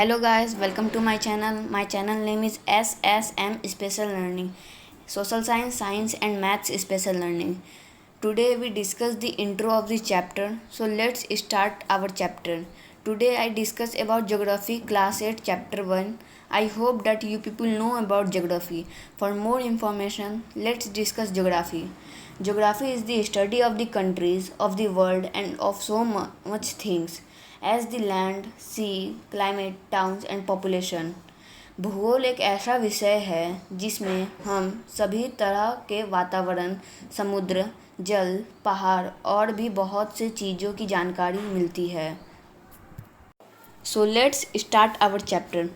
Hello guys, welcome to my channel. My channel name is SSM Special Learning, Social Science, Science and Maths Special Learning. Today we discuss the intro of the chapter. So let's start our chapter. Today I discuss about Geography Class 8 Chapter 1. I hope that you people know about geography. For more information, let's discuss geography. Geography is the study of the countries, of the world and of so much things as the land, sea, climate, towns and population. भूगोल एक ऐसा विषय है जिसमें हम सभी तरह के वातावरण, समुद्र, जल, पहाड़ और भी बहुत से चीज़ों की जानकारी मिलती है. So let's start our chapter.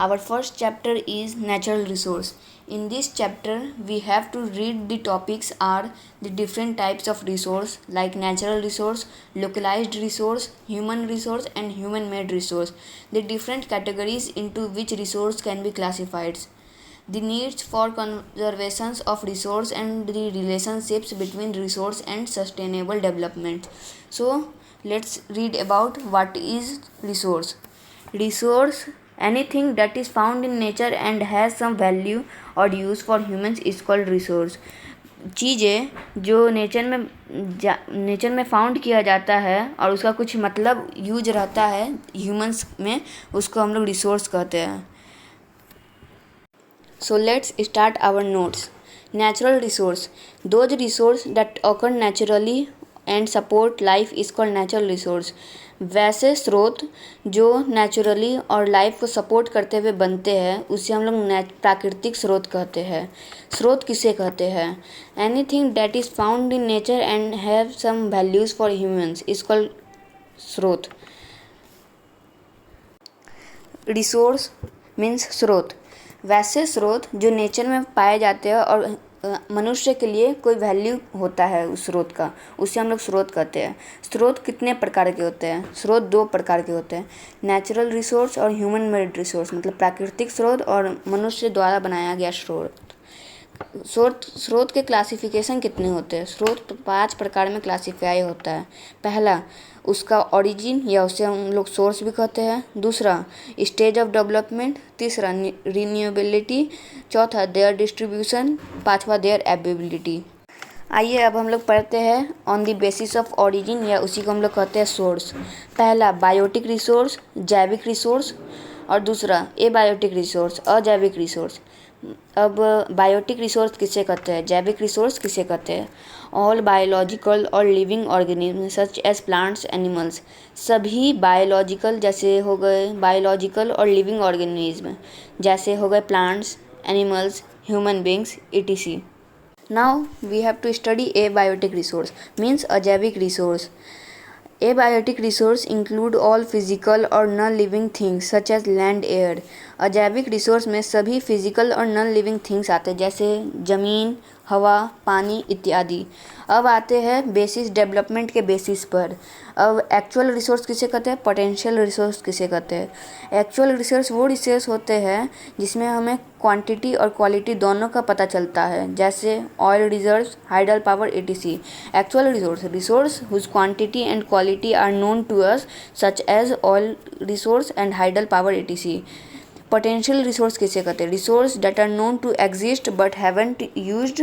Our first chapter is natural resource. In this chapter, we have to read the topics are the different types of resource like natural resource, localized resource, human resource and human-made resource. The different categories into which resource can be classified. The needs for conservation of resource and the relationships between resource and sustainable development. So, let's read about what is resource. Resource, anything that is found in nature and has some value or use for humans is called resource. चीज़ें जो nature में found किया जाता है और उसका कुछ मतलब यूज रहता है ह्यूमंस में, उसको हम लोग रिसोर्स कहते हैं. So let's start our notes. Natural resource. Those resource that occur naturally and support life is called natural resource. वैसे स्रोत जो नेचुरली और लाइफ को सपोर्ट करते हुए बनते हैं उसे हम लोग प्राकृतिक स्रोत कहते हैं. स्रोत किसे कहते हैं? Anything that is found in nature and have some values for humans is called स्रोत. रिसोर्स मीन्स स्रोत. वैसे स्रोत जो नेचर में पाए जाते हैं और मनुष्य के लिए कोई वैल्यू होता है उस स्रोत का, उसे हम लोग स्रोत कहते हैं. स्रोत कितने प्रकार के होते हैं? स्रोत दो प्रकार के होते हैं, नेचुरल रिसोर्स और ह्यूमन मेड रिसोर्स, मतलब प्राकृतिक स्रोत और मनुष्य द्वारा बनाया गया स्रोत. स्रोत के क्लासिफिकेशन कितने होते हैं? स्रोत 5 प्रकार में क्लासिफाई होता है. पहला, उसका ओरिजिन या उसे हम लोग सोर्स भी कहते हैं. दूसरा, स्टेज ऑफ डेवलपमेंट. तीसरा, रिन्यूएबिलिटी. चौथा, देयर डिस्ट्रीब्यूशन. पांचवा, देयर अवेलेबिलिटी. आइए अब हम लोग पढ़ते हैं on the basis of origin, या उसी को हम लोग कहते हैं सोर्स. पहला, बायोटिक रिसोर्स, जैविक रिसोर्स. और दूसरा, एबायोटिक रिसोर्स, अजैविक रिसोर्स. अब बायोटिक रिसोर्स किसे कहते हैं, जैविक रिसोर्स किसे कहते हैं? ऑल बायोलॉजिकल और living organism such as plants, animals. सभी बायोलॉजिकल जैसे हो गए बायोलॉजिकल और लिविंग ऑर्गेनिज्म जैसे हो गए plants, animals, human beings etc. Now we have to study abiotic resource means अजैविक resource. Abiotic resource include all physical और non living things such as land, air. अजैविक रिसोर्स में सभी फिजिकल और नॉन लिविंग थिंग्स आते हैं जैसे ज़मीन, हवा, पानी इत्यादि. अब आते हैं बेसिस डेवलपमेंट के बेसिस पर. अब एक्चुअल रिसोर्स किसे कहते हैं, पोटेंशियल रिसोर्स किसे कहते हैं? एक्चुअल रिसोर्स वो रिसोर्स होते हैं जिसमें हमें क्वांटिटी और क्वालिटी दोनों का पता चलता है, जैसे oil reserve, hydel power etc. Actual resource whose quantity and quality are known to us such as oil resource and hydel power etc. Potential resource किसे कहते हैं? Resource that are known to exist but haven't used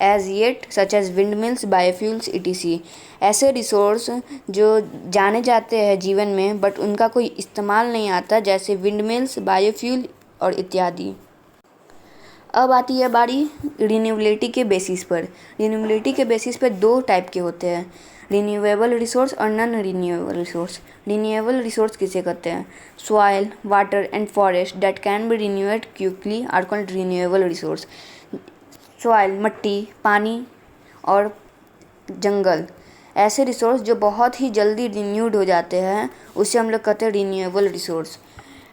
as yet such as wind mills, biofuels etc. ऐसे resource जो जाने जाते हैं जीवन में बट उनका कोई इस्तेमाल नहीं आता, जैसे विंड मिल्स, बायोफ्यूल और इत्यादि. अब आती है बारी रिन्यूएबिलिटी के बेसिस पर. रिन्यूएबिलिटी के बेसिस पर दो टाइप के होते हैं, रिन्यूएबल रिसोर्स और non renewable resource. Renewable resource किसे कहते हैं? Soil, water and forest that can be renewed quickly are called renewable resource. Soil, मिट्टी, पानी और जंगल, ऐसे रिसोर्स जो बहुत ही जल्दी रिन्यूड हो जाते हैं उसे हम लोग कहते हैं रिन्यूएबल रिसोर्स.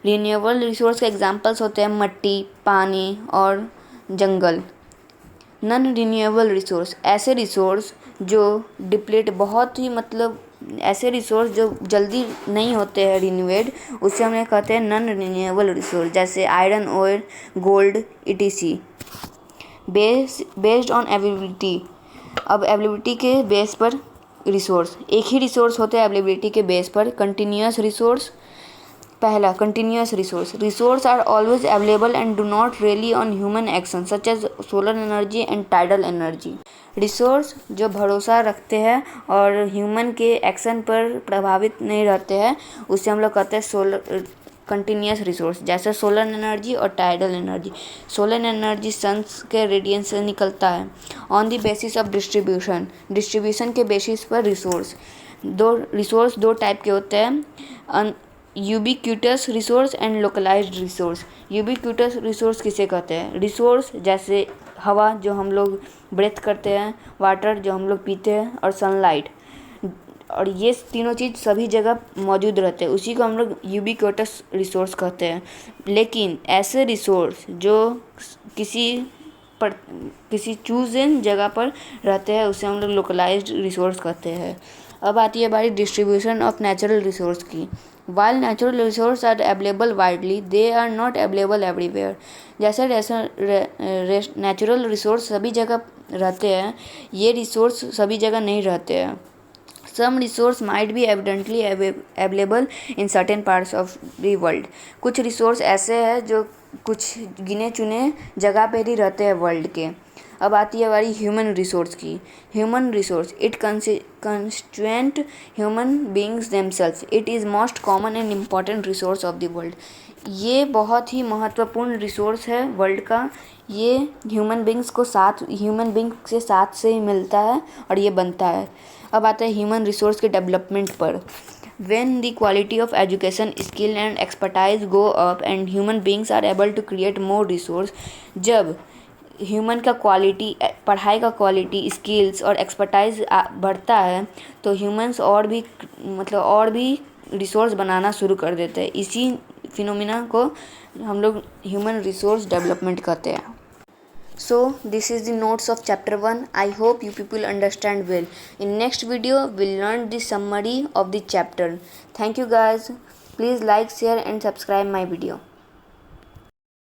रिन्यूएबल रिसोर्स के एग्जांपल्स होते हैं मिट्टी, पानी और जंगल. नॉन रिन्यूएबल रिसोर्स, ऐसे रिसोर्स जो डिप्लीट बहुत ही मतलब ऐसे रिसोर्स जो जल्दी नहीं होते हैं रिन्यूएड, उसे हम कहते हैं नॉन रिन्यूएबल रिसोर्स, जैसे iron ore, gold etc. Based on availability. अब अवेलेबिलिटी के बेस पर रिसोर्स, एक ही रिसोर्स होते हैं अवेलेबिलिटी के बेस पर. कंटिन्यूस रिसोर्स, पहला, continuous resource are always available and do not rely on human action such as solar energy and tidal energy. Resource जो भरोसा रखते हैं और ह्यूमन के एक्शन पर प्रभावित नहीं रहते हैं, उसे हम लोग कहते हैं सोलर कंटिन्यूस रिसोर्स, जैसे सोलर एनर्जी और tidal energy. Solar energy sun के रेडियंस से निकलता है। On the basis of distribution के बेसिस पर रिसोर्स दो टाइप के होते हैं, ubiquitous resource and localised resource. Ubiquitous resource किसे कहते हैं? रिसोर्स जैसे हवा जो हम लोग ब्रेथ करते हैं, वाटर जो हम लोग पीते हैं, और सनलाइट, और ये तीनों चीज़ सभी जगह मौजूद रहते हैं, उसी को हम लोग यूबिक्यूटस रिसोर्स कहते हैं। लेकिन ऐसे रिसोर्स जो किसी चूजन जगह पर रहते हैं, उसे हम लोग लोकलाइज्ड रिसोर्स कहते हैं। अब आती है बारी डिस्ट्रीब्यूशन ऑफ नेचुरल रिसोर्स की। While natural resource are available widely, they are not available everywhere. जैसे नेचुरल रिसोर्स सभी जगह रहते हैं, ये रिसोर्स सभी जगह नहीं रहते हैं। Some resource might be evidently available in certain parts of the world. कुछ रिसोर्स ऐसे हैं जो कुछ गिने चुने जगह पे ही रहते हैं वर्ल्ड के। अब आती है बारी ह्यूमन रिसोर्स की। Human resource it constituent human beings themselves, it is most common and important resource of the world. ये बहुत ही महत्वपूर्ण रिसोर्स है वर्ल्ड का। ये ह्यूमन बींग से साथ से ही मिलता है और ये बनता है। अब आता है ह्यूमन रिसोर्स के डेवलपमेंट पर। When the quality of education, skill and expertise go up and human beings are able to create more resource, जब ह्यूमन का क्वालिटी, पढ़ाई का क्वालिटी, स्किल्स और एक्सपर्टाइज बढ़ता है, तो ह्यूमंस और भी रिसोर्स बनाना शुरू कर देते हैं। इसी फिनोमिना को हम लोग ह्यूमन रिसोर्स डेवलपमेंट कहते हैं। So this is the notes of chapter 1. I hope you people understand well. In next video we'll learn the summary of the chapter. Thank you guys. Please like, share and subscribe my video.